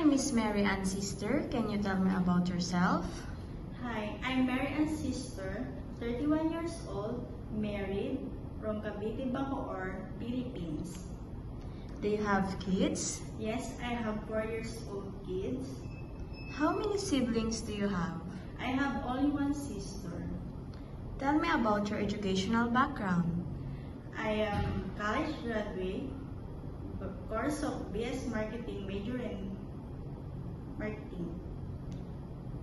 name is Mary Ann's sister. Can you tell me about yourself? Hi, I'm Mary Ann's sister, 31 years old, married, from Cavite, Bacoor, Philippines. Do you have kids? Yes, I have 4 years old kids. How many siblings do you have? I have only one sister. Tell me about your educational background. I am college graduate, course of BS Marketing, major in marketing.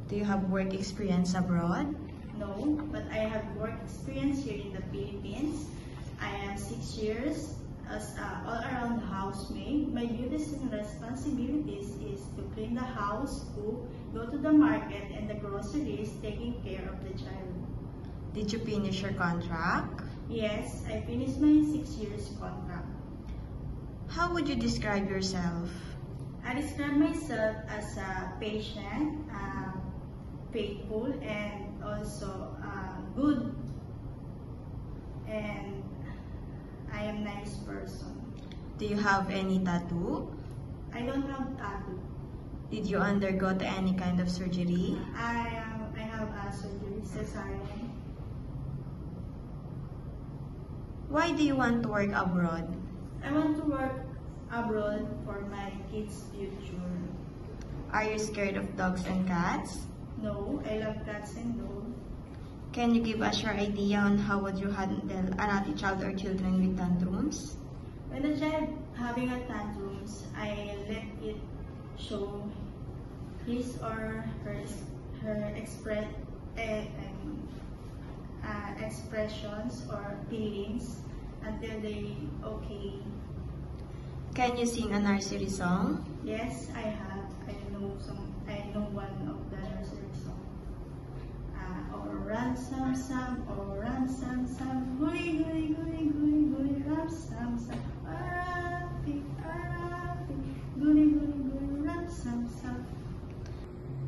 Do you have work experience abroad? No, but I have work experience here in the Philippines. I am 6 years as all-around housemaid. My duties and responsibilities is to clean the house, cook, go to the market and the groceries, taking care of the child. Did you finish your contract? Yes, I finished my 6 years contract. How would you describe yourself? I describe myself as a patient, faithful, and also good, and I am nice person. Do you have any tattoo? I don't have tattoo. Did you undergo any kind of surgery? I have a surgery, cesarean. Why do you want to work abroad? I want to work abroad for my kids' future. Are you scared of dogs and cats? No, I love cats and dogs. Can you give us your idea on how would you handle a naughty child or children with tantrums? When a child having a tantrums, I let it show his or her expressions or feelings until they okay. Can you sing a nursery song? Yes, I have. I know one of the nursery song. Or run sam sam, or run sam sam, guli guli guli guli guli, run sam sam, arafi arafi, guli guli guli, run sam sam.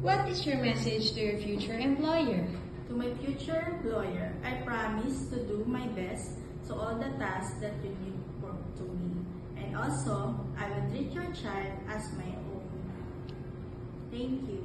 What is your message to your future employer? To my future employer, I promise to do my best to all the tasks that you give to me. And also, I will treat your child as my own. Thank you.